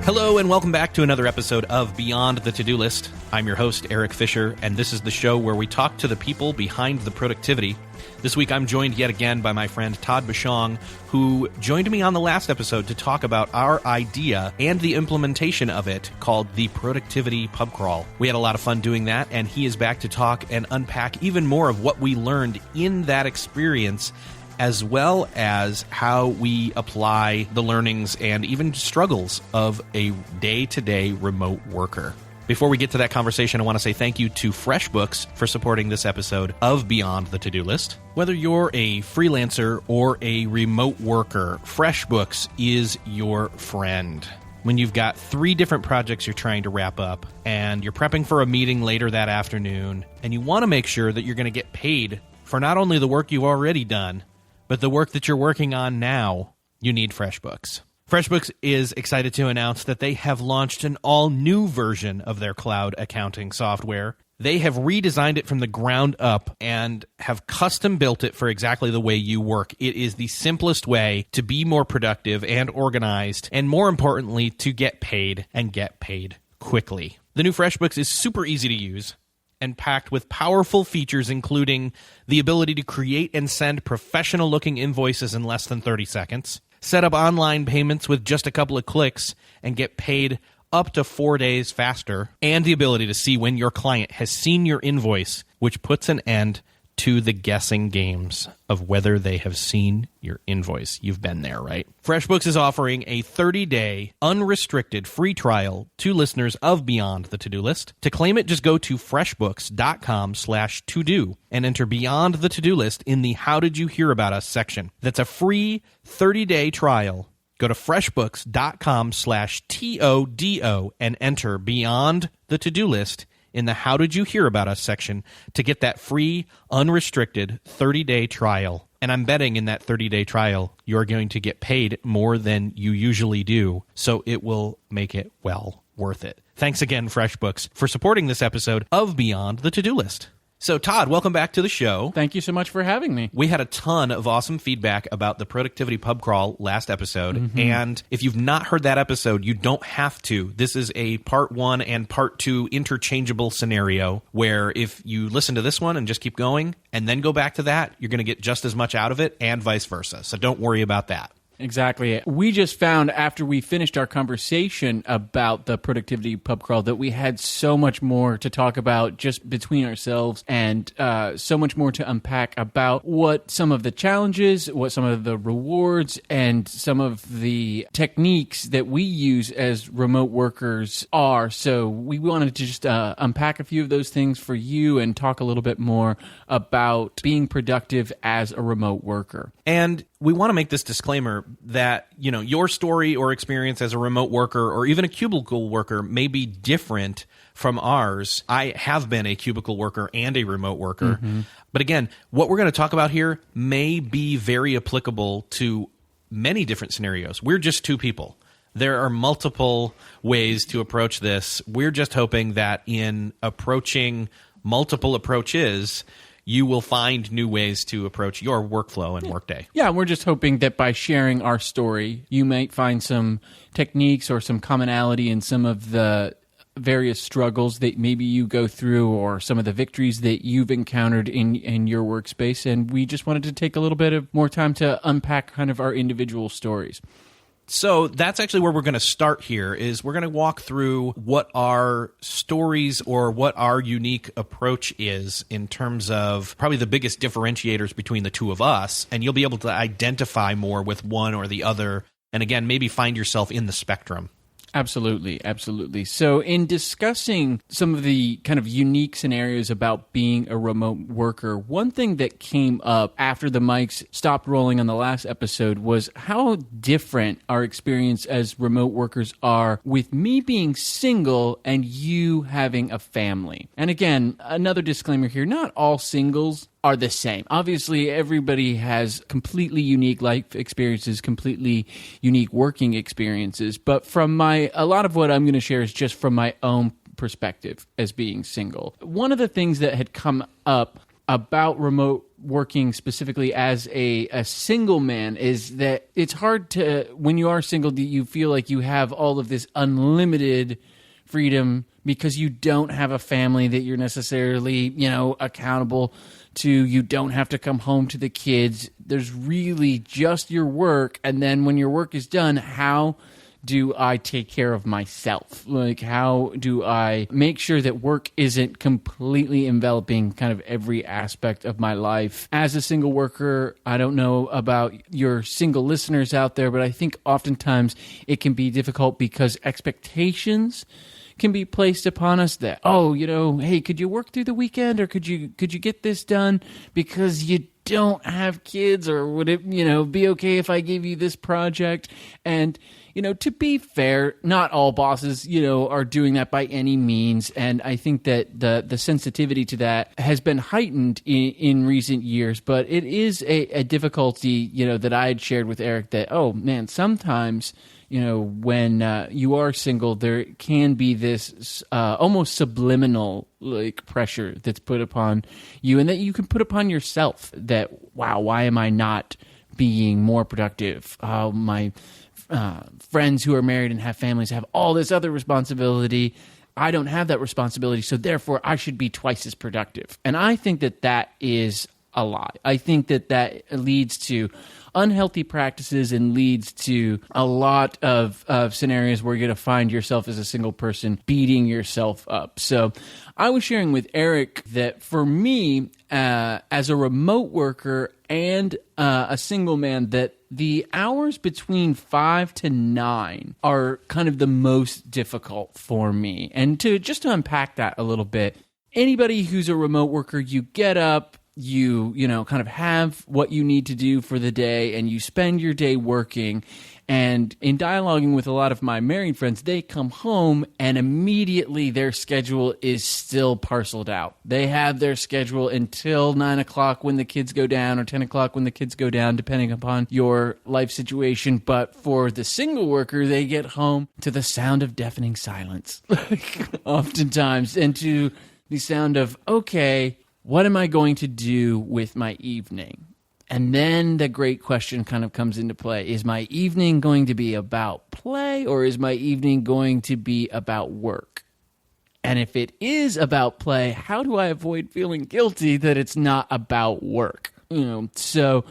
Hello and welcome back to another episode of Beyond the To-Do List. I'm your host, Eric Fisher, and this is the show where we talk to the people behind the productivity. This week I'm joined yet again by my friend Todd Bushong, who joined me on the last episode to talk about our idea and the implementation of it called the Productivity Pub Crawl. We had a lot of fun doing that, and he is back to talk and unpack even more of what we learned in that experience, as well as how we apply the learnings and even struggles of a day-to-day remote worker. Before we get to that conversation, I want to say thank you to FreshBooks for supporting this episode of Beyond the To-Do List. Whether you're a freelancer or a remote worker, FreshBooks is your friend. When you've got 3 different projects you're trying to wrap up, and you're prepping for a meeting later that afternoon, and you want to make sure that you're going to get paid for not only the work you've already done, but the work that you're working on now, you need FreshBooks. FreshBooks is excited to announce that they have launched an all-new version of their cloud accounting software. They have redesigned it from the ground up and have custom-built it for exactly the way you work. It is the simplest way to be more productive and organized, and more importantly, to get paid and get paid quickly. The new FreshBooks is super easy to use and packed with powerful features, including the ability to create and send professional-looking invoices in less than 30 seconds, set up online payments with just a couple of clicks and get paid up to 4 days faster, and the ability to see when your client has seen your invoice, which puts an end to the guessing games of whether they have seen your invoice. You've been there, right? FreshBooks is offering a 30-day, unrestricted free trial to listeners of Beyond the To-Do List. To claim it, just go to freshbooks.com/to-do and enter Beyond the To-Do List in the How Did You Hear About Us section. That's a free 30-day trial. Go to freshbooks.com/TODO and enter Beyond the To-Do List in the How Did You Hear About Us section to get that free, unrestricted 30-day trial. And I'm betting in that 30-day trial, you're going to get paid more than you usually do, so it will make it well worth it. Thanks again, FreshBooks, for supporting this episode of Beyond the To-Do List. So, Todd, welcome back to the show. Thank you so much for having me. We had a ton of awesome feedback about the Productivity Pub Crawl last episode, and if you've not heard that episode, you don't have to. This is a part 1 and part 2 interchangeable scenario where if you listen to this one and just keep going and then go back to that, you're going to get just as much out of it and vice versa. So don't worry about that. Exactly. We just found after we finished our conversation about the Productivity Pub Crawl that we had so much more to talk about just between ourselves and so much more to unpack about what some of the challenges, what some of the rewards, and some of the techniques that we use as remote workers are. So we wanted to just unpack a few of those things for you and talk a little bit more about being productive as a remote worker. And we want to make this disclaimer that, you know, your story or experience as a remote worker or even a cubicle worker may be different from ours. I have been a cubicle worker and a remote worker. But again, what we're going to talk about here may be very applicable to many different scenarios. We're just 2 people. There are multiple ways to approach this. We're just hoping that in approaching multiple approaches, you will find new ways to approach your workflow and workday. Yeah, we're just hoping that by sharing our story, you might find some techniques or some commonality in some of the various struggles that maybe you go through or some of the victories that you've encountered in your workspace. And we just wanted to take a little bit of more time to unpack kind of our individual stories. So that's actually where we're going to start here, is we're going to walk through what our stories or what our unique approach is in terms of probably the biggest differentiators between the 2 of us, and you'll be able to identify more with one or the other, and again, maybe find yourself in the spectrum. Absolutely, absolutely. So in discussing some of the kind of unique scenarios about being a remote worker, one thing that came up after the mics stopped rolling on the last episode was how different our experience as remote workers are with me being single and you having a family. And again, another disclaimer here, not all singles are the same. Obviously, everybody has completely unique life experiences, completely unique working experiences. But from a lot of what I'm going to share is just from my own perspective as being single. One of the things that had come up about remote working specifically as a single man is that it's hard to, when you are single, you feel like you have all of this unlimited freedom because you don't have a family that you're necessarily, accountable to. You don't have to come home to the kids. There's really just your work. And then when your work is done, how do I take care of myself? Like, how do I make sure that work isn't completely enveloping kind of every aspect of my life? As a single worker, I don't know about your single listeners out there, but I think oftentimes it can be difficult because expectations can be placed upon us that, hey, could you work through the weekend, or could you get this done because you don't have kids, or would it, be okay if I gave you this project? And to be fair, not all bosses, are doing that by any means. And I think that the sensitivity to that has been heightened in recent years. But it is a difficulty, that I had shared with Eric that, oh, man, sometimes, when you are single, there can be this almost subliminal pressure that's put upon you, and that you can put upon yourself that, wow, why am I not being more productive? My friends who are married and have families have all this other responsibility. I don't have that responsibility, so therefore I should be twice as productive. And I think that is a lie. I think that leads to unhealthy practices and leads to a lot of scenarios where you're going to find yourself as a single person beating yourself up. So I was sharing with Eric that for me, as a remote worker and a single man, that the hours between 5 to 9 are kind of the most difficult for me. And to unpack that a little bit, anybody who's a remote worker, you get up, you kind of have what you need to do for the day, and you spend your day working. And in dialoguing with a lot of my married friends, they come home and immediately their schedule is still parceled out. They have their schedule until 9 o'clock when the kids go down, or 10 o'clock when the kids go down, depending upon your life situation. But for the single worker, they get home to the sound of deafening silence, oftentimes, and to the sound of, okay, what am I going to do with my evening? And then the great question kind of comes into play. Is my evening going to be about play, or is my evening going to be about work? And if it is about play, how do I avoid feeling guilty that it's not about work? So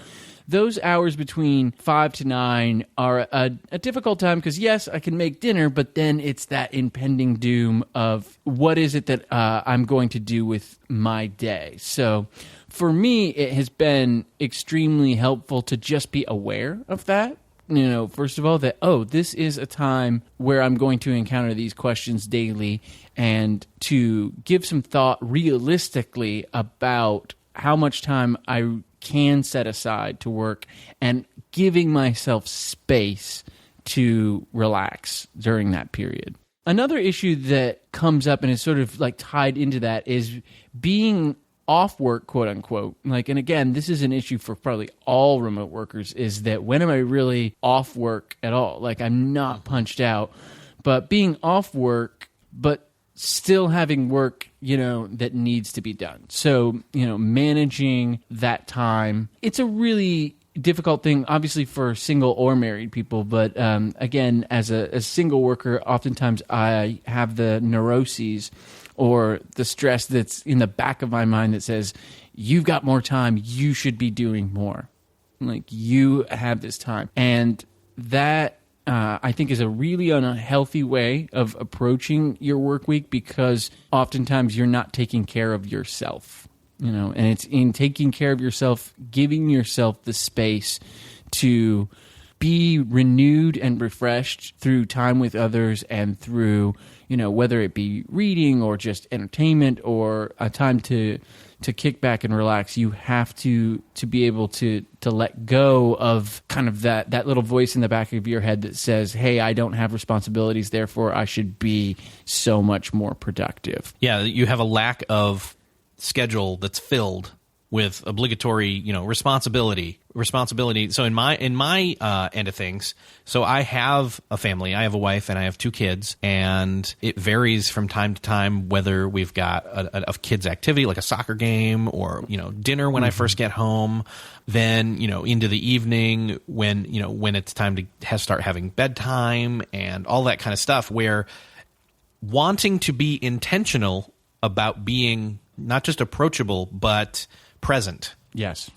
those hours between 5 to 9 are a difficult time because, yes, I can make dinner, but then it's that impending doom of what is it that I'm going to do with my day. So for me, it has been extremely helpful to just be aware of that. First of all, that, this is a time where I'm going to encounter these questions daily, and to give some thought realistically about how much time I can set aside to work, and giving myself space to relax during that period. Another issue that comes up and is sort of tied into that is being off work, quote unquote. And again, this is an issue for probably all remote workers, is that when am I really off work at all? I'm not punched out, but being off work, but still having work, that needs to be done. So, managing that time, it's a really difficult thing, obviously, for single or married people. But again, as a single worker, oftentimes I have the neuroses or the stress that's in the back of my mind that says, you've got more time, you should be doing more. You have this time. And that I think is a really unhealthy way of approaching your work week, because oftentimes you're not taking care of yourself, and it's in taking care of yourself, giving yourself the space to be renewed and refreshed through time with others and through, whether it be reading or just entertainment or a time to kick back and relax. You have to be able to let go of kind of that little voice in the back of your head that says, hey, I don't have responsibilities, therefore I should be so much more productive. Yeah, you have a lack of schedule that's filled with obligatory, responsibility. So in my end of things, so I have a family, I have a wife, and I have 2 kids, and it varies from time to time whether we've got a kids activity like a soccer game or dinner when I first get home, then into the evening when it's time to start having bedtime and all that kind of stuff, where wanting to be intentional about being not just approachable but present. Yes.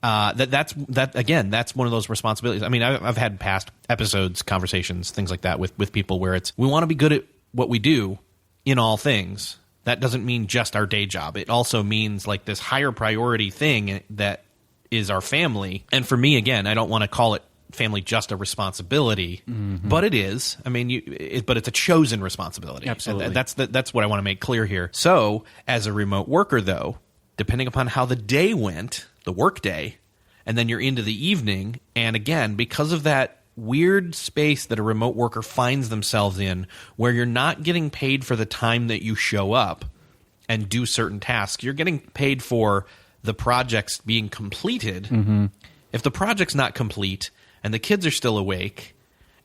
That's one of those responsibilities. I mean, I've had past episodes, conversations, things like that with people where we want to be good at what we do in all things. That doesn't mean just our day job. It also means like this higher priority thing that is our family. And for me, again, I don't want to call it family just a responsibility, but it is. I mean, but it's a chosen responsibility. Absolutely. That's what I want to make clear here. So as a remote worker, though, depending upon how the day went, the work day, and then you're into the evening, and again, because of that weird space that a remote worker finds themselves in, where you're not getting paid for the time that you show up and do certain tasks, you're getting paid for the projects being completed. If the project's not complete and the kids are still awake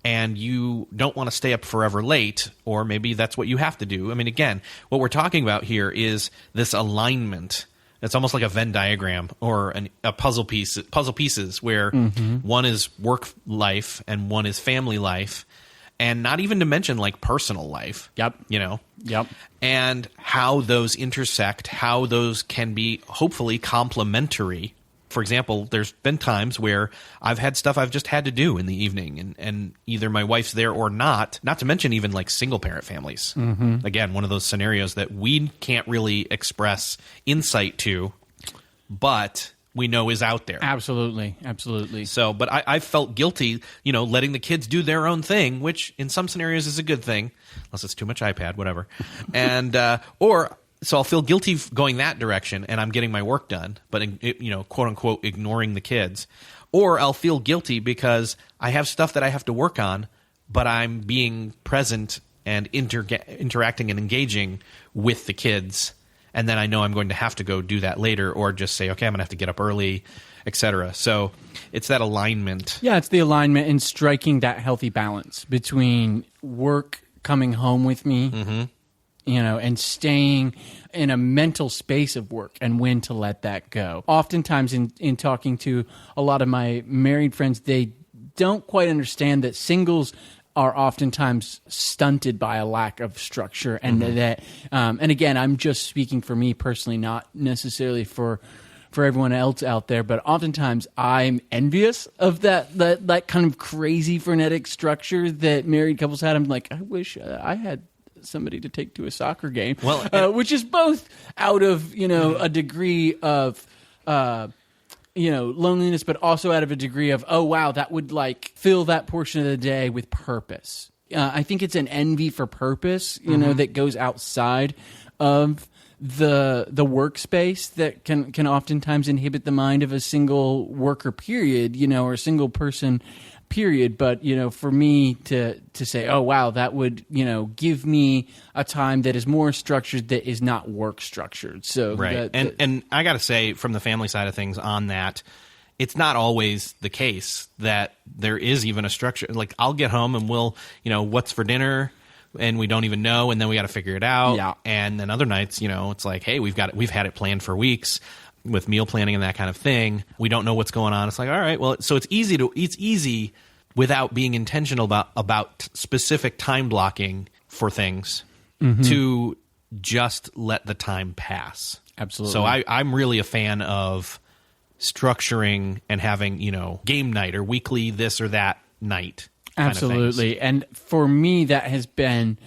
and you don't want to stay up forever late, or maybe that's what you have to do. I mean, again, what we're talking about here is this alignment. It's almost like a Venn diagram or a puzzle pieces where one is work life and one is family life, and not even to mention like personal life. Yep. Yep. And how those intersect, how those can be hopefully complementary. For example, there's been times where I've had stuff I've just had to do in the evening, and either my wife's there or not to mention even like single-parent families. Again, one of those scenarios that we can't really express insight to, but we know is out there. Absolutely. So, but I felt guilty, letting the kids do their own thing, which in some scenarios is a good thing, unless it's too much iPad, whatever. And, so I'll feel guilty going that direction, and I'm getting my work done, but quote unquote ignoring the kids. Or I'll feel guilty because I have stuff that I have to work on, but I'm being present and interacting and engaging with the kids, and then I know I'm going to have to go do that later, or just say, okay, I'm going to have to get up early, etc. So it's that alignment. Yeah, it's the alignment and striking that healthy balance between work coming home with me, and staying in a mental space of work and when to let that go. Oftentimes in talking to a lot of my married friends, they don't quite understand that singles are oftentimes stunted by a lack of structure, and that and again, I'm just speaking for me personally, not necessarily for everyone else out there, but oftentimes I'm envious of that kind of crazy frenetic structure that married couples had. I'm like, I wish I had somebody to take to a soccer game, which is both out of a degree of loneliness, but also out of a degree of, oh wow, that would like fill that portion of the day with purpose. I think it's an envy for purpose, that goes outside of the workspace that can oftentimes inhibit the mind of a single worker period, or a single person period. But for me to say, oh wow, that would give me a time that is more structured, that is not work structured. So right. And I got to say, from the family side of things on that, it's not always the case that there is even a structure. Like I'll get home and we'll what's for dinner, and we don't even know, and then we got to figure it out. Yeah. And then other nights, it's like, hey, we've had it planned for weeks with meal planning and that kind of thing. We don't know what's going on. It's like, all right, well, so it's easy without being intentional about specific time blocking for things to just let the time pass. Absolutely. So I'm really a fan of structuring and having, game night or weekly this or that night. Absolutely. And for me, that has been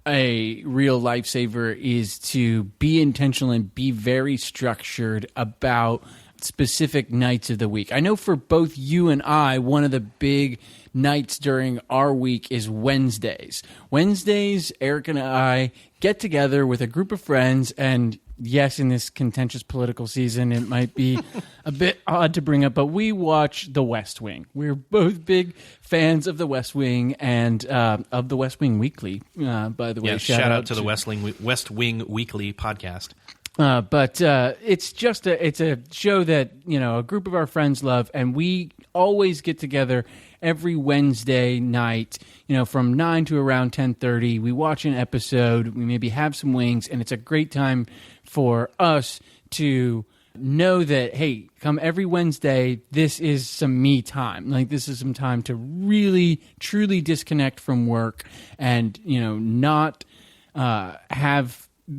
a real lifesaver, is to be intentional and be very structured about specific nights of the week. I know for both you and I, one of the big nights during our week is Wednesdays. Wednesdays, Eric and I get together with a group of friends, and yes, in this contentious political season, it might be a bit odd to bring up, but we watch The West Wing. We're both big fans of The West Wing and of The West Wing Weekly, by the way. Yes, shout out to the West Wing Weekly podcast. But it's a show that, a group of our friends love, and we always get together every Wednesday night, from 9 to around 10:30. We watch an episode, we maybe have some wings, and it's a great time for us to know that, hey, come every Wednesday, this is some me time. Like, this is some time to really, truly disconnect from work and, not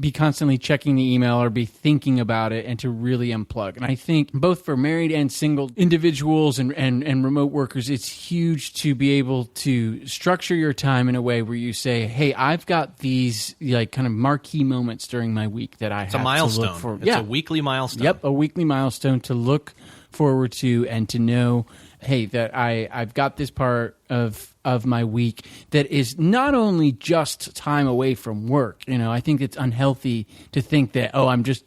be constantly checking the email or be thinking about it, and to really unplug. And I think both for married and single individuals and remote workers, it's huge to be able to structure your time in a way where you say, hey, I've got these like kind of marquee moments during my week that it's a milestone. To look for. It's a weekly milestone. Yep, a weekly milestone to look forward to, and to know, hey, that I've got this part of my week that is not only just time away from work. I think it's unhealthy to think that, I'm just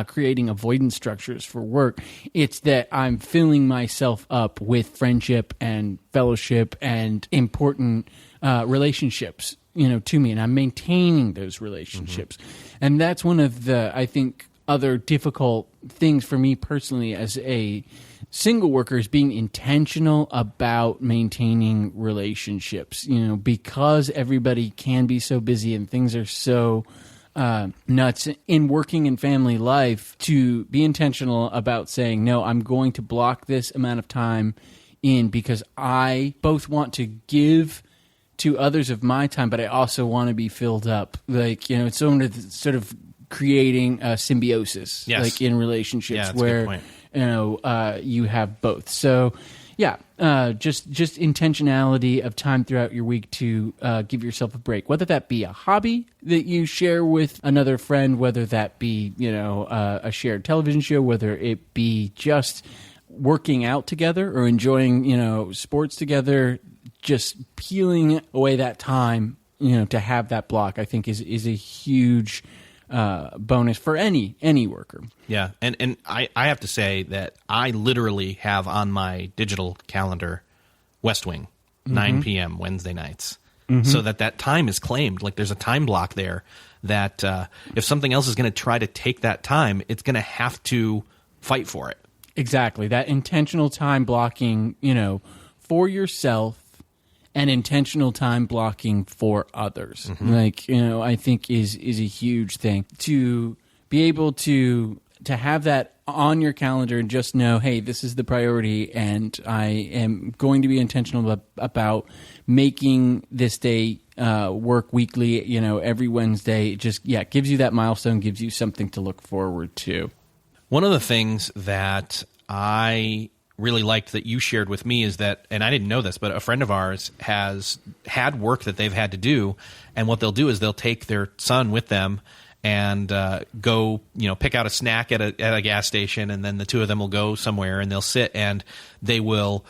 creating avoidance structures for work. It's that I'm filling myself up with friendship and fellowship and important relationships, to me, and I'm maintaining those relationships. And that's one of the, I think, other difficult things for me personally as a single worker, is being intentional about maintaining relationships, because everybody can be so busy and things are so nuts in working and family life, to be intentional about saying, no, I'm going to block this amount of time in, because I both want to give to others of my time, but I also want to be filled up. Like, it's sort of creating a symbiosis, yes, like in relationships, that's a good point. You have both. So, just intentionality of time throughout your week to give yourself a break, whether that be a hobby that you share with another friend, whether that be, a shared television show, whether it be just working out together or enjoying, sports together, just peeling away that time, to have that block, I think is a huge bonus for any worker. Yeah, and I have to say that I literally have on my digital calendar West Wing, 9 p.m. Wednesday nights, so that time is claimed. Like, there's a time block there that if something else is going to try to take that time, it's going to have to fight for it. Exactly. That intentional time blocking, for yourself, and intentional time blocking for others. Like, I think is a huge thing. To be able to have that on your calendar and just know, hey, this is the priority, and I am going to be intentional about making this day work weekly, every Wednesday. It just, gives you that milestone, gives you something to look forward to. One of the things that I really liked that you shared with me is that, and I didn't know this, but a friend of ours has had work that they've had to do, and what they'll do is they'll take their son with them and go, pick out a snack at a gas station, and then the two of them will go somewhere and they'll sit and they will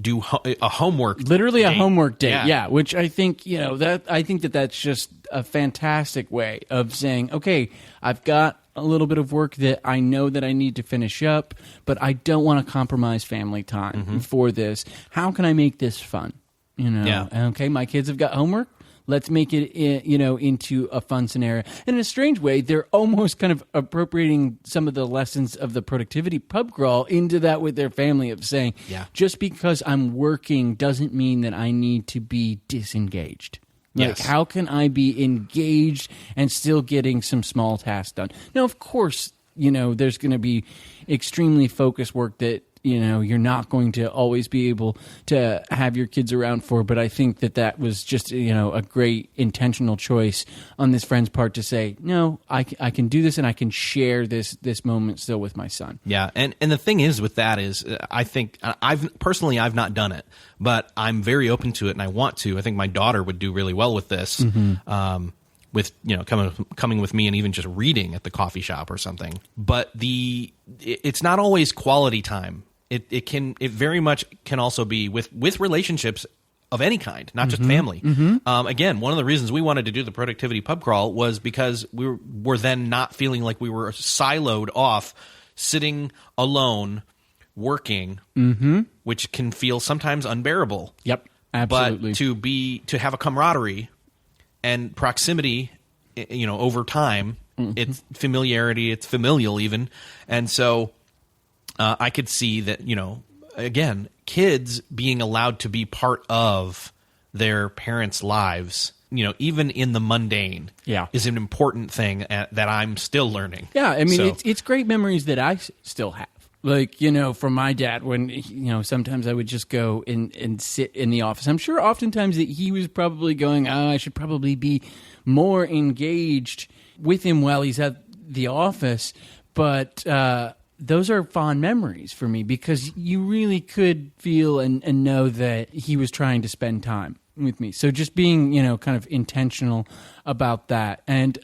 do a homework, literally date. A homework date, yeah. Which I think that's just a fantastic way of saying, okay, I've got a little bit of work that I know that I need to finish up, but I don't want to compromise family time for this. How can I make this fun? Yeah. Okay, my kids have got homework. Let's make it, into a fun scenario. And in a strange way, they're almost kind of appropriating some of the lessons of the productivity pub crawl into that with their family, of saying, just because I'm working doesn't mean that I need to be disengaged. Like, how can I be engaged and still getting some small tasks done? Now, of course, there's going to be extremely focused work that, you're not going to always be able to have your kids around for. But I think that was just, a great intentional choice on this friend's part to say, no, I can do this, and I can share this moment still with my son. Yeah. And the thing is with that is, I think I've not done it, but I'm very open to it and I want to. I think my daughter would do really well with this. With coming with me and even just reading at the coffee shop or something. But it's not always quality time. It very much can also be with relationships of any kind, not just family. Again, one of the reasons we wanted to do the productivity pub crawl was because we were then not feeling like we were siloed off, sitting alone, working, which can feel sometimes unbearable. Yep, absolutely. But to have a camaraderie and proximity, over time, It's familiarity. It's familial even. And so I could see that, again, kids being allowed to be part of their parents' lives, even in the mundane, is an important thing that I'm still learning. Yeah, I mean, it's great memories that I still have. Like, from my dad, when, sometimes I would just go and sit in the office. I'm sure oftentimes that he was probably going, I should probably be more engaged with him while he's at the office. But those are fond memories for me because you really could feel and know that he was trying to spend time with me. So just being, kind of intentional about that. And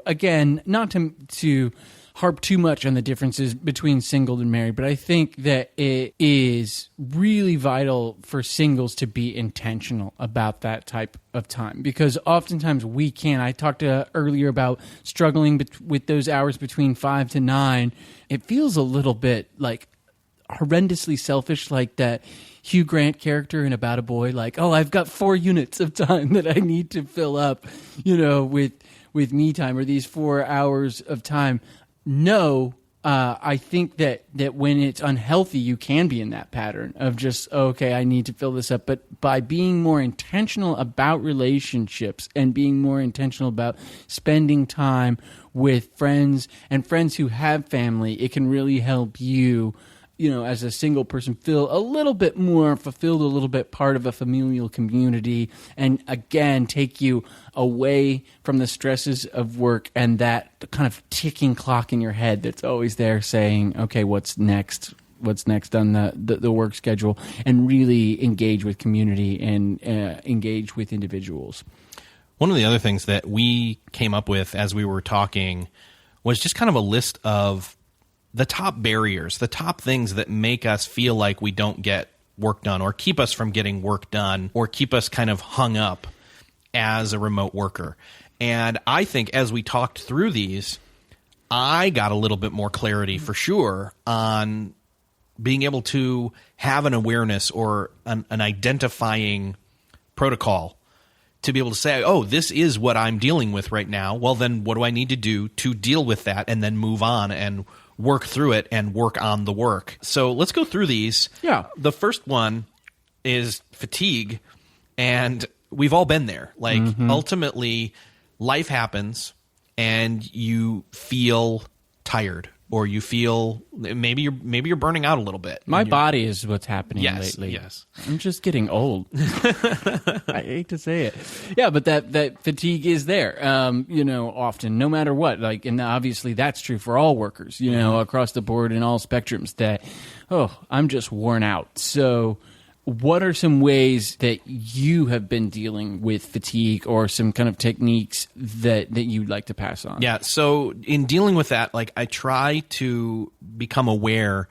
again, not to harp too much on the differences between single and married, but I think that it is really vital for singles to be intentional about that type of time because oftentimes we can. I talked earlier about struggling with those hours between 5 to 9. It feels a little bit like horrendously selfish, like that Hugh Grant character in About a Boy, like, I've got 4 units of time that I need to fill up, with me time, or these 4 hours of time. No, I think that when it's unhealthy, you can be in that pattern of just, okay, I need to fill this up. But by being more intentional about relationships and being more intentional about spending time with friends and friends who have family, it can really help you, as a single person, feel a little bit more fulfilled, a little bit part of a familial community, and again, take you away from the stresses of work and that kind of ticking clock in your head that's always there saying, okay, what's next? What's next on the work schedule? And really engage with community and engage with individuals. One of the other things that we came up with as we were talking was just kind of a list of the top barriers, the top things that make us feel like we don't get work done or keep us from getting work done or keep us kind of hung up as a remote worker. And I think as we talked through these, I got a little bit more clarity for sure on being able to have an awareness or an identifying protocol to be able to say, this is what I'm dealing with right now. Well, then what do I need to do to deal with that and then move on and work through it and work on the work? So let's go through these. Yeah. The first one is fatigue, and we've all been there. Like, ultimately, life happens, and you feel tired, or you feel maybe you're burning out a little bit. My body is what's happening lately. Yes. I'm just getting old. I hate to say it. Yeah, but that fatigue is there, often, no matter what. Like, and obviously that's true for all workers, across the board in all spectrums that, I'm just worn out. So what are some ways that you have been dealing with fatigue or some kind of techniques that you'd like to pass on? Yeah, so in dealing with that, like, I try to become aware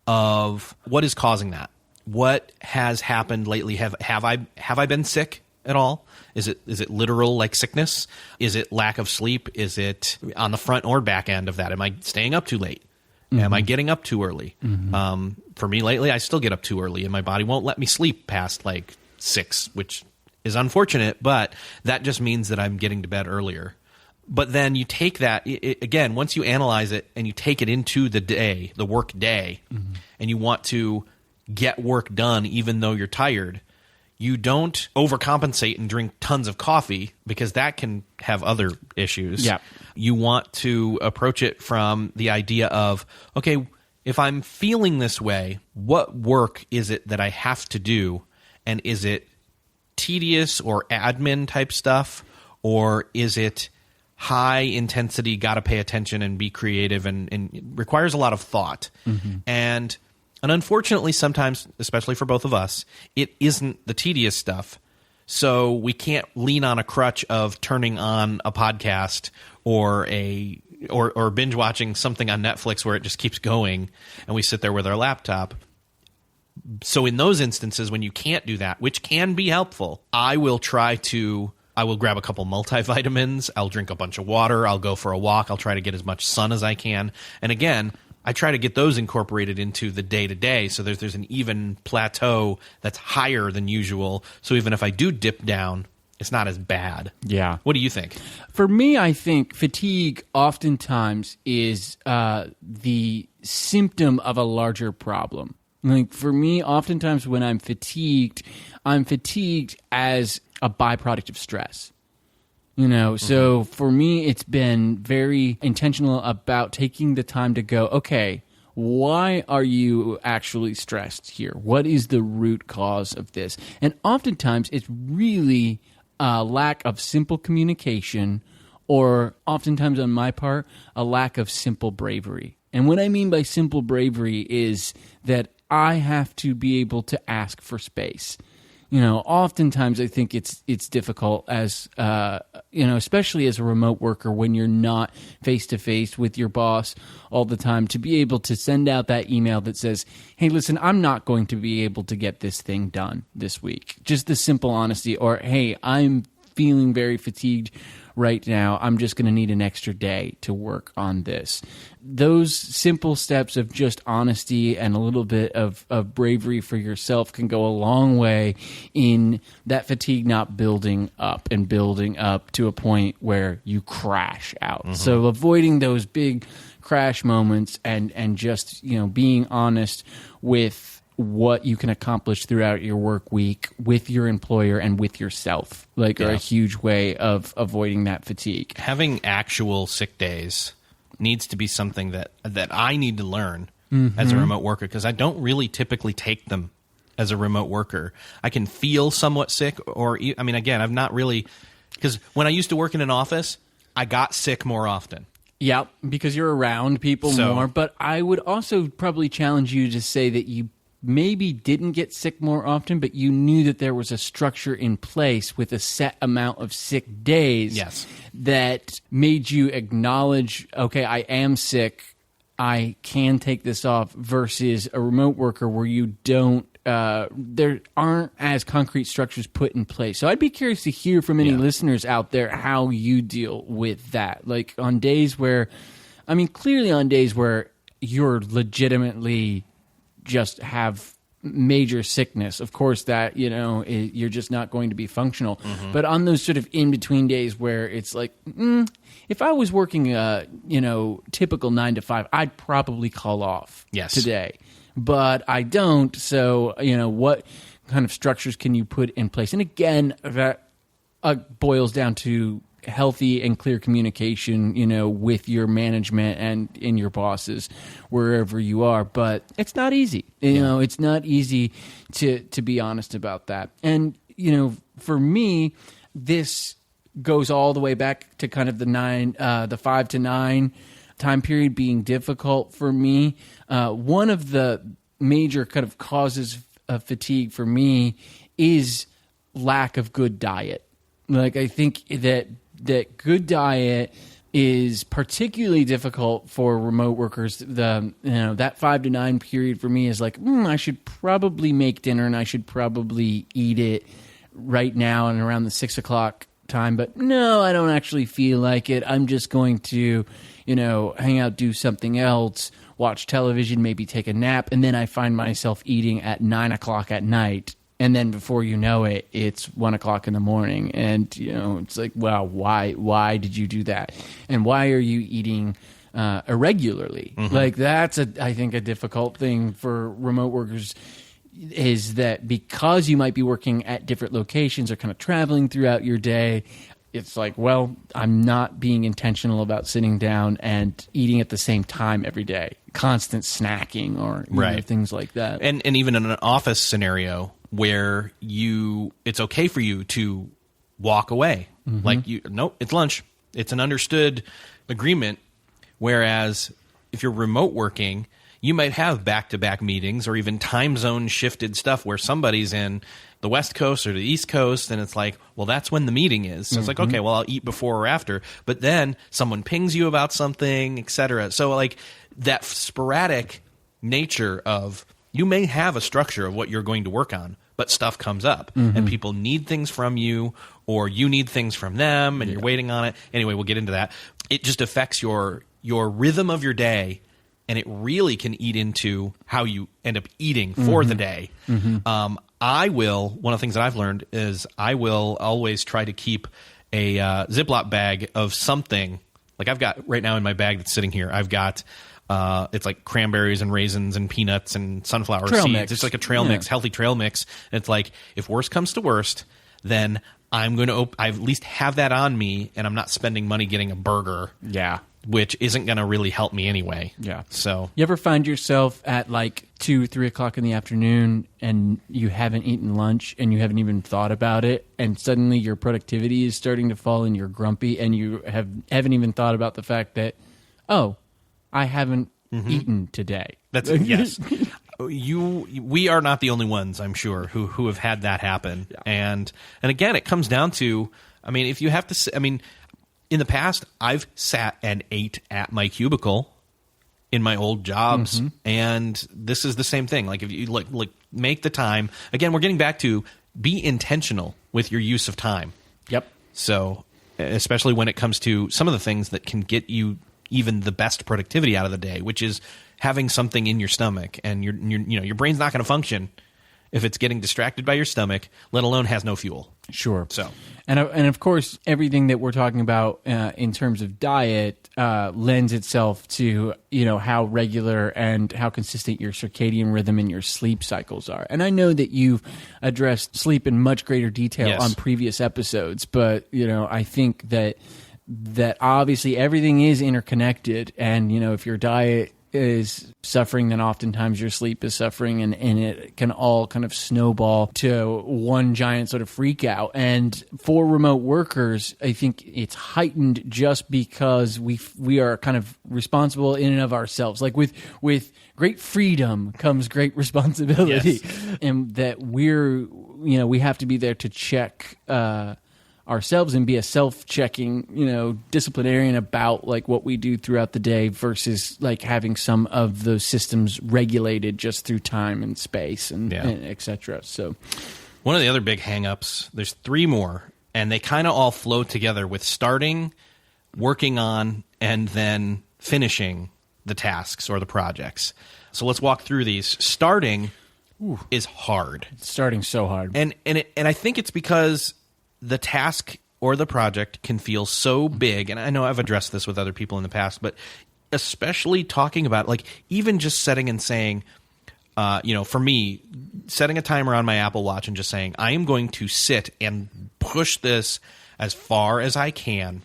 of what is causing that. What has happened lately? Have I been sick at all? Is it literal, like, sickness? Is it lack of sleep? Is it on the front or back end of that? Am I staying up too late? Am I getting up too early? For me lately, I still get up too early, and my body won't let me sleep past like 6, which is unfortunate, but that just means that I'm getting to bed earlier. But then you take that, again, once you analyze it and you take it into the day, the work day, and you want to get work done even though you're tired, you don't overcompensate and drink tons of coffee because that can have other issues. Yeah. You want to approach it from the idea of, okay, if I'm feeling this way, what work is it that I have to do? And is it tedious or admin type stuff? Or is it high intensity, got to pay attention and be creative and requires a lot of thought? And unfortunately, sometimes, especially for both of us, it isn't the tedious stuff. So we can't lean on a crutch of turning on a podcast or binge watching something on Netflix where it just keeps going and we sit there with our laptop. So in those instances, when you can't do that, which can be helpful, I will grab a couple multivitamins. I'll drink a bunch of water. I'll go for a walk. I'll try to get as much sun as I can. And again, I try to get those incorporated into the day-to-day so there's an even plateau that's higher than usual. So even if I do dip down, it's not as bad. Yeah. What do you think? For me, I think fatigue oftentimes is the symptom of a larger problem. Like for me, oftentimes when I'm fatigued as a byproduct of stress. So for me, it's been very intentional about taking the time to go, okay, why are you actually stressed here? What is the root cause of this? And oftentimes it's really a lack of simple communication, or oftentimes on my part, a lack of simple bravery. And what I mean by simple bravery is that I have to be able to ask for space. Oftentimes I think it's difficult as, especially as a remote worker when you're not face-to-face with your boss all the time, to be able to send out that email that says, hey, listen, I'm not going to be able to get this thing done this week. Just the simple honesty. Or, hey, I'm feeling very fatigued right now. I'm just going to need an extra day to work on this. Those simple steps of just honesty and a little bit of bravery for yourself can go a long way in that fatigue not building up and building up to a point where you crash out. Mm-hmm. So avoiding those big crash moments and just, being honest with what you can accomplish throughout your work week with your employer and with yourself, are a huge way of avoiding that fatigue. Having actual sick days needs to be something that I need to learn as a remote worker, because I don't really typically take them as a remote worker. I can feel somewhat sick, again, I've not really, because when I used to work in an office, I got sick more often. Yeah, because you're around people more. But I would also probably challenge you to say that you maybe didn't get sick more often, but you knew that there was a structure in place with a set amount of sick days that made you acknowledge, okay, I am sick, I can take this off, versus a remote worker where you don't, there aren't as concrete structures put in place. So I'd be curious to hear from any listeners out there how you deal with that. Like on days where, clearly on days where you're legitimately just have major sickness, of course that, you're just not going to be functional. Mm-hmm. But on those sort of in-between days where it's like, if I was working a, typical 9 to 5, I'd probably call off today. But I don't, so, what kind of structures can you put in place? And again, that boils down to healthy and clear communication, with your management and in your bosses, wherever you are. But it's not easy. It's not easy to be honest about that. And, for me, this goes all the way back to kind of the 5 to 9 time period being difficult for me. One of the major kind of causes of fatigue for me is lack of good diet. Like, I think that good diet is particularly difficult for remote workers. That 5 to 9 period for me is like, I should probably make dinner and I should probably eat it right now and around the 6 o'clock time. But no, I don't actually feel like it. I'm just going to, hang out, do something else, watch television, maybe take a nap. And then I find myself eating at 9 o'clock at night. And then before you know it, it's 1 o'clock in the morning. And, it's like, well, why did you do that? And why are you eating irregularly? Mm-hmm. Like, that's, I think, a difficult thing for remote workers, is that because you might be working at different locations or kind of traveling throughout your day, it's like, well, I'm not being intentional about sitting down and eating at the same time every day. Constant snacking or things like that. And even in an office scenario where it's okay for you to walk away. Mm-hmm. Like, nope, it's lunch. It's an understood agreement. Whereas if you're remote working, you might have back-to-back meetings or even time zone shifted stuff where somebody's in the West Coast or the East Coast, and it's like, well, that's when the meeting is. So it's like, okay, well, I'll eat before or after. But then someone pings you about something, et cetera. So, like, that sporadic nature of, you may have a structure of what you're going to work on, but stuff comes up and people need things from you, or you need things from them and you're waiting on it. Anyway, we'll get into that. It just affects your rhythm of your day, and it really can eat into how you end up eating for the day. one of the things that I've learned is I will always try to keep a Ziploc bag of something. Like I've got right now in my bag that's sitting here, I've got it's like cranberries and raisins and peanuts and sunflower trail seeds. Mix. It's like a trail mix, healthy trail mix. And it's like, if worst comes to worst, then I'm going to I at least have that on me, and I'm not spending money getting a burger. Yeah. Which isn't going to really help me anyway. Yeah. So you ever find yourself at like 2, 3 o'clock in the afternoon and you haven't eaten lunch and you haven't even thought about it, and suddenly your productivity is starting to fall and you're grumpy and you haven't even thought about the fact that, oh, I haven't eaten today. That's yes. We are not the only ones, I'm sure, who have had that happen. Yeah. And again, it comes down to, I mean, if you have to, I mean, in the past, I've sat and ate at my cubicle in my old jobs, and this is the same thing. Like if you like make the time. Again, we're getting back to be intentional with your use of time. Yep. So, especially when it comes to some of the things that can get you even the best productivity out of the day, which is having something in your stomach, and your brain's not going to function if it's getting distracted by your stomach, let alone has no fuel. Sure. So, and of course, everything that we're talking about in terms of diet lends itself to how regular and how consistent your circadian rhythm and your sleep cycles are. And I know that you've addressed sleep in much greater detail on previous episodes, but I think that obviously everything is interconnected, and if your diet is suffering, then oftentimes your sleep is suffering, and it can all kind of snowball to one giant sort of freak out. And for remote workers, I think it's heightened just because we are kind of responsible in and of ourselves. Like with great freedom comes great responsibility, and that we have to be there to check ourselves and be a self-checking, disciplinarian about like what we do throughout the day versus like having some of those systems regulated just through time and space and et cetera. So one of the other big hang-ups, there's 3 more, and they kind of all flow together with starting, working on, and then finishing the tasks or the projects. So let's walk through these. Starting is hard. Starting so hard. And I think it's because the task or the project can feel so big, and I know I've addressed this with other people in the past, but especially talking about, like, even just setting and saying, for me, setting a timer on my Apple Watch and just saying, I am going to sit and push this as far as I can,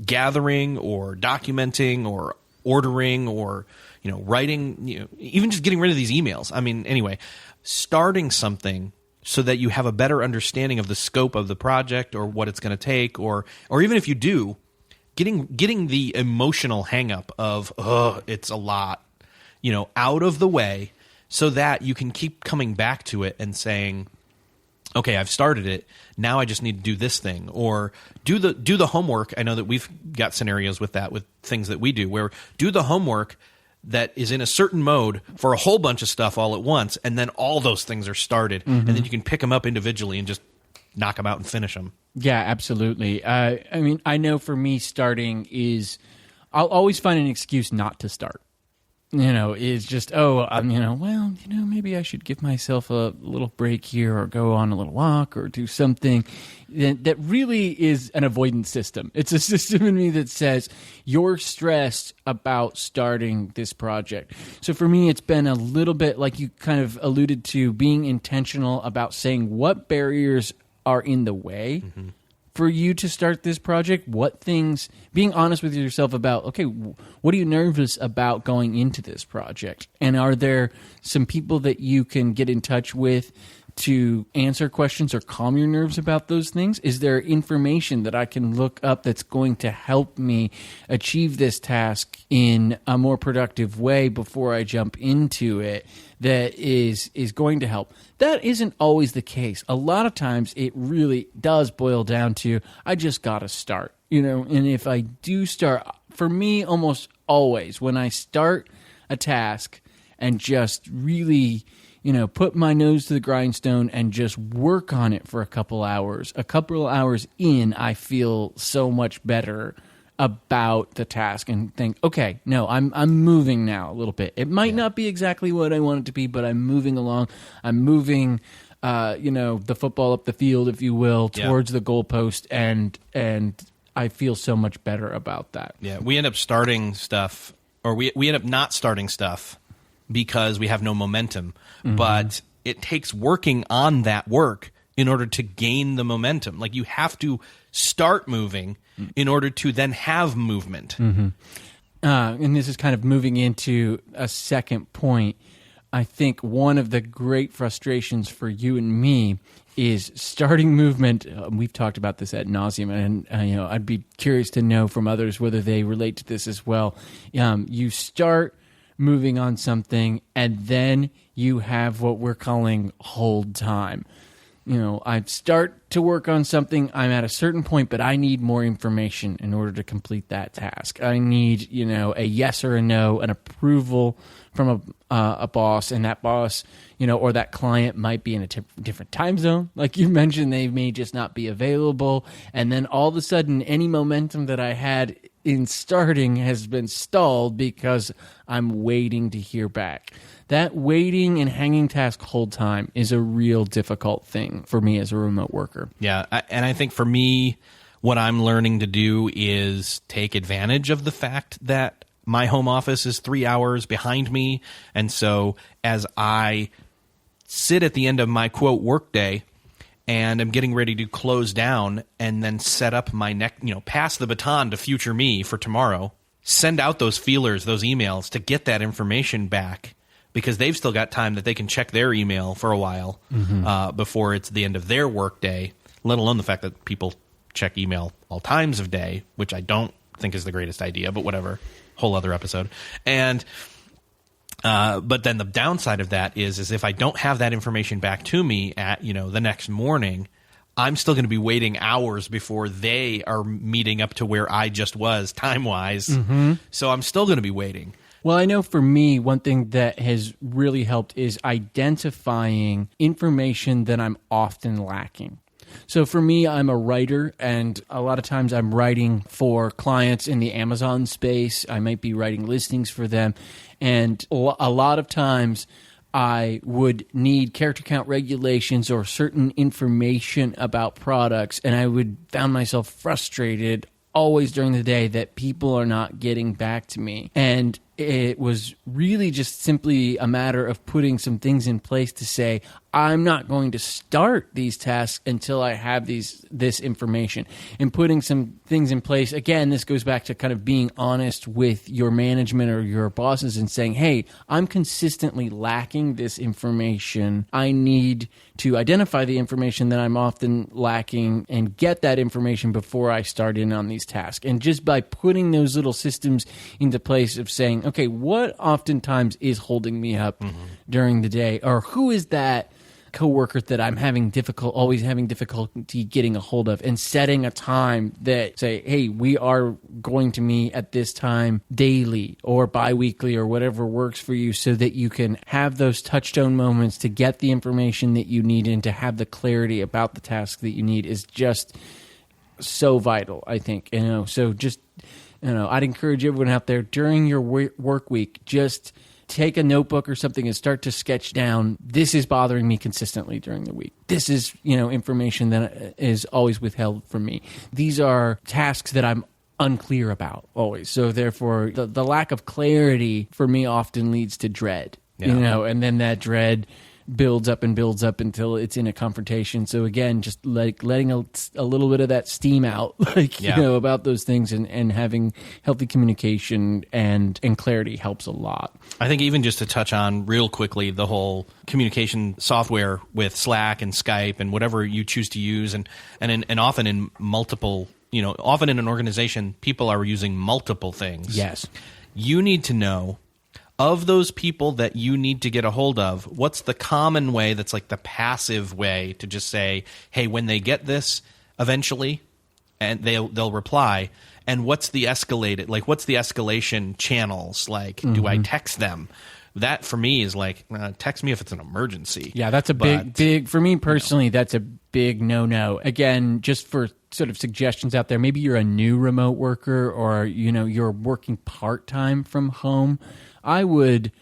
gathering or documenting or ordering or, writing, even just getting rid of these emails. I mean, anyway, starting something so that you have a better understanding of the scope of the project or what it's going to take, or even if you do, getting the emotional hang-up of, it's a lot, out of the way so that you can keep coming back to it and saying, okay, I've started it. Now I just need to do this thing, or do the homework. I know that we've got scenarios with that, with things that we do, where do the homework that is in a certain mode for a whole bunch of stuff all at once, and then all those things are started, and then you can pick them up individually and just knock them out and finish them. Yeah, absolutely. I mean, I know for me, starting is, I'll always find an excuse not to start. Is just, maybe I should give myself a little break here, or go on a little walk, or do something that really is an avoidance system. It's a system in me that says, you're stressed about starting this project. So for me, it's been a little bit like you kind of alluded to, being intentional about saying what barriers are in the way for you to start this project, what things, being honest with yourself about, okay, what are you nervous about going into this project? And are there some people that you can get in touch with to answer questions or calm your nerves about those things? Is there information that I can look up that's going to help me achieve this task in a more productive way before I jump into it that is going to help? That isn't always the case. A lot of times it really does boil down to, I just got to start, and if I do start, for me, almost always when I start a task and just really put my nose to the grindstone and just work on it for a couple hours in, I feel so much better about the task and think, okay, no, I'm moving now a little bit. It might not be exactly what I want it to be, but I'm moving along. I'm moving the football up the field, if you will, towards the goalpost, and I feel so much better about that. Yeah, we end up starting stuff, or we end up not starting stuff because we have no momentum. But it takes working on that work in order to gain the momentum. Like, you have to start moving in order to then have movement. And this is kind of moving into a second point. I think one of the great frustrations for you and me is starting movement. We've talked about this ad nauseum, and I'd be curious to know from others whether they relate to this as well. You start moving on something, and then you have what we're calling hold time. I start to work on something, I'm at a certain point, but I need more information in order to complete that task. I need, a yes or a no, an approval from a boss, and that boss, or that client might be in a different time zone. Like you mentioned, they may just not be available. And then all of a sudden, any momentum that I had in starting has been stalled because I'm waiting to hear back. That waiting and hanging task hold time is a real difficult thing for me as a remote worker. Yeah, and I think for me, what I'm learning to do is take advantage of the fact that my home office is 3 hours behind me. And so as I sit at the end of my, quote, workday and I'm getting ready to close down and then set up my pass the baton to future me for tomorrow, send out those feelers, those emails to get that information back, because they've still got time that they can check their email for a while before it's the end of their workday, let alone the fact that people check email all times of day, which I don't think is the greatest idea, but whatever. Whole other episode. And but then the downside of that is if I don't have that information back to me at the next morning, I'm still going to be waiting hours before they are meeting up to where I just was time wise. So I'm still going to be waiting. Well, I know for me, one thing that has really helped is identifying information that I'm often lacking. So for me, I'm a writer, and a lot of times I'm writing for clients in the Amazon space. I might be writing listings for them, and a lot of times I would need character count regulations or certain information about products, and I would found myself frustrated always during the day that people are not getting back to me. And it was really just simply a matter of putting some things in place to say, I'm not going to start these tasks until I have this information. And putting some things in place, again, this goes back to kind of being honest with your management or your bosses and saying, hey, I'm consistently lacking this information. I need to identify the information that I'm often lacking and get that information before I start in on these tasks. And just by putting those little systems into place of saying, okay, what oftentimes is holding me up during the day, or who is that coworker that I'm always having difficulty getting a hold of, and setting a time that say, hey, we are going to meet at this time daily or biweekly or whatever works for you, so that you can have those touchstone moments to get the information that you need and to have the clarity about the task that you need is just so vital, I think. So just, I'd encourage everyone out there during your work week, just take a notebook or something and start to sketch down, this is bothering me consistently during the week. This is, information that is always withheld from me. These are tasks that I'm unclear about always. So therefore, the lack of clarity for me often leads to dread, and then that dread builds up until it's in a confrontation. So again, just like letting a little bit of that steam out, about those things, and having healthy communication and clarity helps a lot. I think even just to touch on real quickly the whole communication software with Slack and Skype and whatever you choose to use, and often in multiple, often in an organization, people are using multiple things. Yes. You need to know, of those people that you need to get a hold of, what's the common way that's like the passive way to just say, hey, when they get this eventually, and they'll reply, and what's the escalation channels? Like, do I text them? That for me is like, text me if it's an emergency. Yeah, that's a big, for me personally, that's a big no-no. Again, just for sort of suggestions out there, maybe you're a new remote worker, or, you're working part-time from home. I would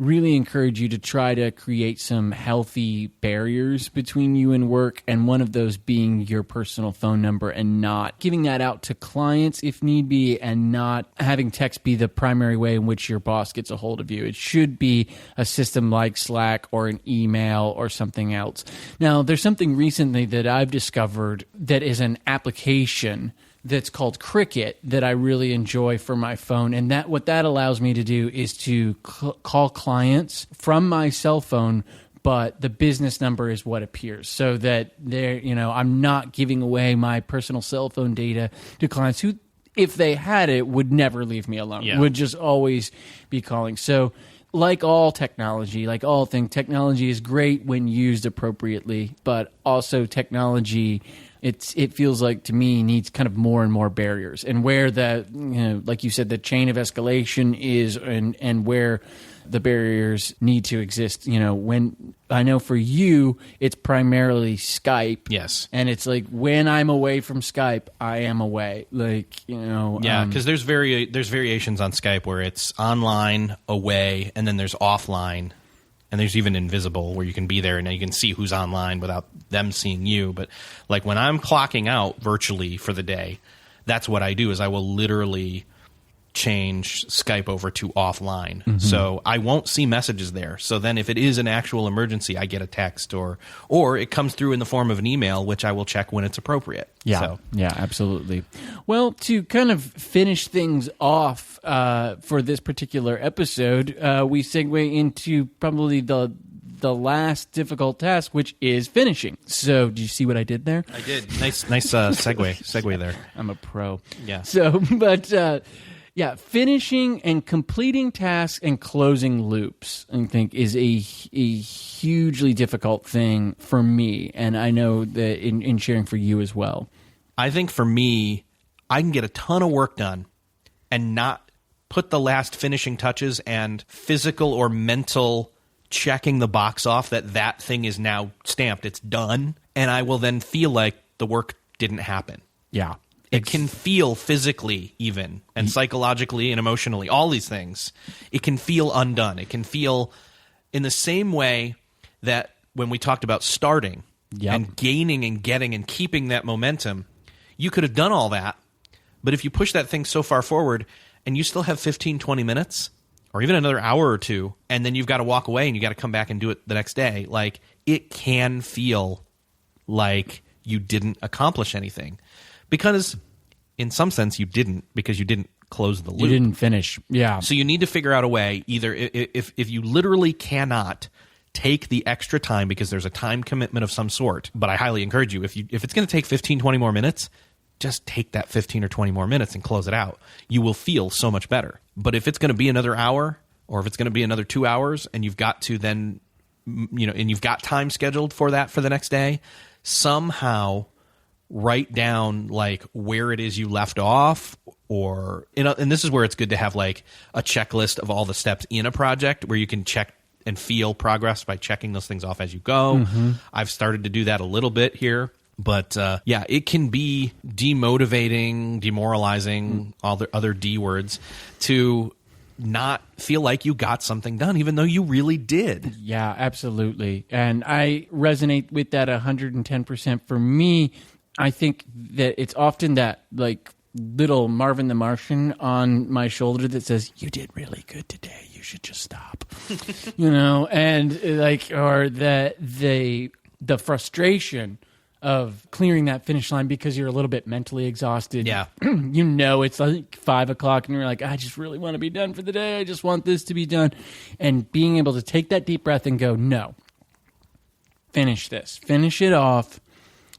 really encourage you to try to create some healthy barriers between you and work, and one of those being your personal phone number and not giving that out to clients if need be, and not having text be the primary way in which your boss gets a hold of you. It should be a system like Slack or an email or something else. Now, there's something recently that I've discovered that is an application that's called Cricket that I really enjoy for my phone. And that what that allows me to do is to call clients from my cell phone, but the business number is what appears, so that I'm not giving away my personal cell phone data to clients who, if they had it, would never leave me alone, would just always be calling. So like all technology, like all things, technology is great when used appropriately, but also technology, it feels like to me needs kind of more and more barriers. And where like you said, the chain of escalation is, and where the barriers need to exist. When I know for you, it's primarily Skype. Yes. And it's like when I'm away from Skype, I am away. Yeah, because there's variations on Skype where it's online, away, and then there's offline. And there's even invisible, where you can be there and you can see who's online without them seeing you. But like when I'm clocking out virtually for the day, that's what I do, is I will literally change Skype over to offline. Mm-hmm. So I won't see messages there. So then if it is an actual emergency, I get a text or it comes through in the form of an email, which I will check when it's appropriate. Yeah, yeah, absolutely. Well, to kind of finish things off for this particular episode, we segue into probably the last difficult task, which is finishing. So, do you see what I did there? I did. Nice segue there. I'm a pro. Yeah. So, yeah, finishing and completing tasks and closing loops, I think, is a hugely difficult thing for me, and I know that in sharing for you as well. I think for me, I can get a ton of work done and not put the last finishing touches and physical or mental checking the box off that thing is now stamped, it's done, and I will then feel like the work didn't happen. Yeah. It can feel physically even, and psychologically and emotionally, all these things. It can feel undone. It can feel in the same way that when we talked about starting and gaining and getting and keeping that momentum, you could have done all that, but if you push that thing so far forward and you still have 15, 20 minutes or even another hour or two, and then you've got to walk away and you got to come back and do it the next day, like it can feel like you didn't accomplish anything. Because in some sense you didn't, because you didn't close the loop. You didn't finish. Yeah. So you need to figure out a way, either if you literally cannot take the extra time because there's a time commitment of some sort, but I highly encourage you, if it's going to take 15, 20 more minutes, just take that 15 or 20 more minutes and close it out. You will feel so much better. But if it's going to be another hour, or if it's going to be another 2 hours, and you've got to then, and you've got time scheduled for that for the next day, somehow write down like where it is you left off, or and this is where it's good to have like a checklist of all the steps in a project where you can check and feel progress by checking those things off as you go. Mm-hmm. I've started to do that a little bit here, but yeah, it can be demotivating, demoralizing, all the other D words, to not feel like you got something done, even though you really did. Yeah, absolutely. And I resonate with that 110%. For me, I think that it's often that like little Marvin the Martian on my shoulder that says, "You did really good today. You should just stop." And like, or the frustration of clearing that finish line because you're a little bit mentally exhausted. Yeah. It's like 5 o'clock and you're like, I just really want to be done for the day. I just want this to be done. And being able to take that deep breath and go, no, finish this, finish it off.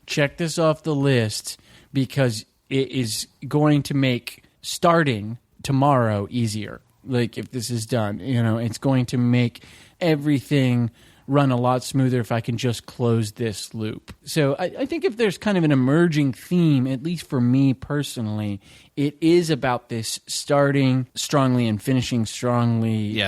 Check this off the list, because it is going to make starting tomorrow easier. Like if this is done, it's going to make everything run a lot smoother if I can just close this loop. So I think if there's kind of an emerging theme, at least for me personally, it is about this starting strongly and finishing strongly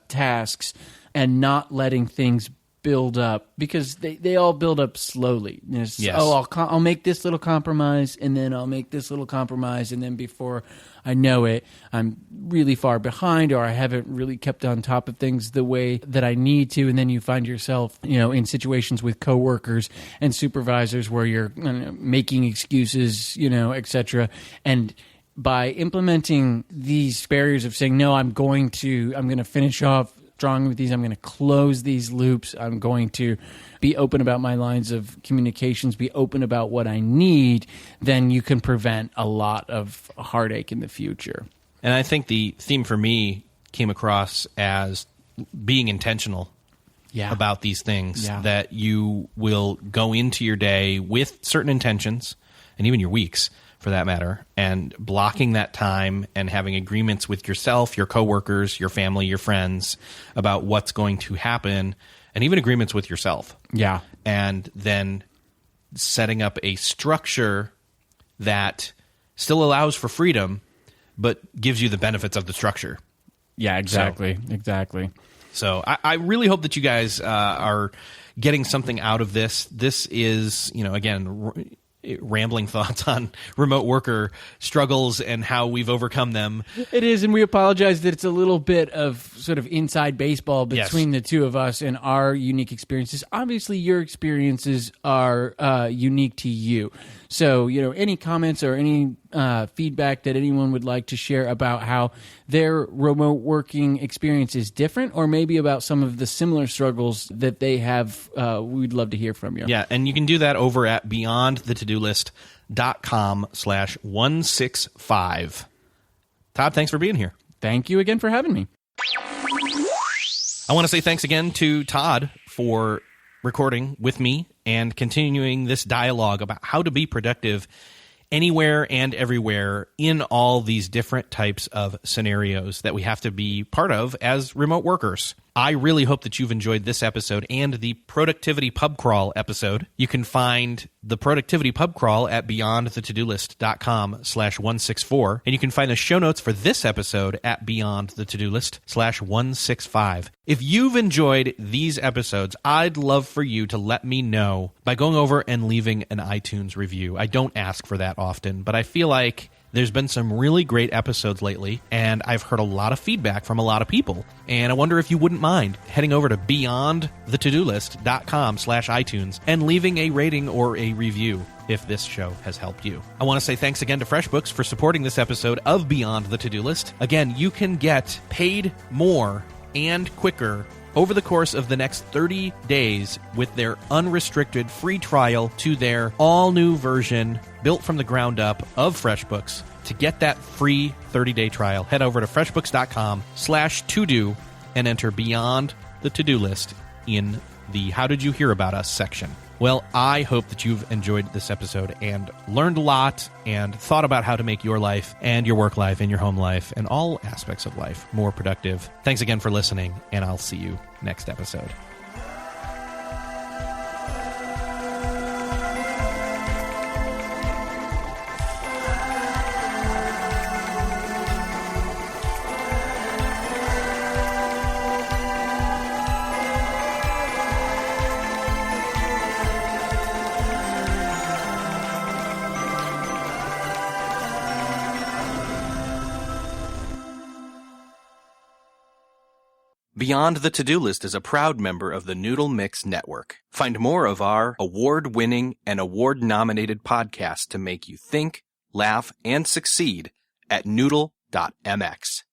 tasks, and not letting things build up, because they all build up slowly. Yes. I'll make this little compromise, and then I'll make this little compromise, and then before I know it, I'm really far behind, or I haven't really kept on top of things the way that I need to. And then you find yourself, in situations with coworkers and supervisors where you're making excuses, etc. And by implementing these barriers of saying, no, I'm going to finish off strong with these, I'm going to close these loops, I'm going to be open about my lines of communications, be open about what I need, then you can prevent a lot of heartache in the future. And I think the theme for me came across as being intentional about these things, that you will go into your day with certain intentions, and even your weeks for that matter, and blocking that time and having agreements with yourself, your coworkers, your family, your friends about what's going to happen, and even agreements with yourself. Yeah. And then setting up a structure that still allows for freedom, but gives you the benefits of the structure. Yeah, exactly. Exactly. So I really hope that you guys are getting something out of this. This is, again, rambling thoughts on remote worker struggles and how we've overcome them. It is, and we apologize that it's a little bit of sort of inside baseball between the two of us and our unique experiences. Obviously, your experiences are unique to you. So, any comments or any feedback that anyone would like to share about how their remote working experience is different, or maybe about some of the similar struggles that they have, we'd love to hear from you. Yeah, and you can do that over at beyondthetodolist.com/165. Todd, thanks for being here. Thank you again for having me. I want to say thanks again to Todd for recording with me and continuing this dialogue about how to be productive anywhere and everywhere in all these different types of scenarios that we have to be part of as remote workers. I really hope that you've enjoyed this episode and the Productivity Pub Crawl episode. You can find the Productivity Pub Crawl at beyondthetodolist.com/164. And you can find the show notes for this episode at beyondthetodolist/165. If you've enjoyed these episodes, I'd love for you to let me know by going over and leaving an iTunes review. I don't ask for that often, but I feel like there's been some really great episodes lately, and I've heard a lot of feedback from a lot of people. And I wonder if you wouldn't mind heading over to beyondthetodolist.com/iTunes and leaving a rating or a review if this show has helped you. I want to say thanks again to FreshBooks for supporting this episode of Beyond the To-Do List. Again, you can get paid more and quicker over the course of the next 30 days with their unrestricted free trial to their all-new version built from the ground up of FreshBooks. To get that free 30-day trial, head over to freshbooks.com/todo and enter Beyond the To-Do List in the How Did You Hear About Us section. Well, I hope that you've enjoyed this episode and learned a lot and thought about how to make your life and your work life and your home life and all aspects of life more productive. Thanks again for listening, and I'll see you next episode. Beyond the To-Do List is a proud member of the Noodle Mix Network. Find more of our award-winning and award-nominated podcasts to make you think, laugh, and succeed at noodle.mx.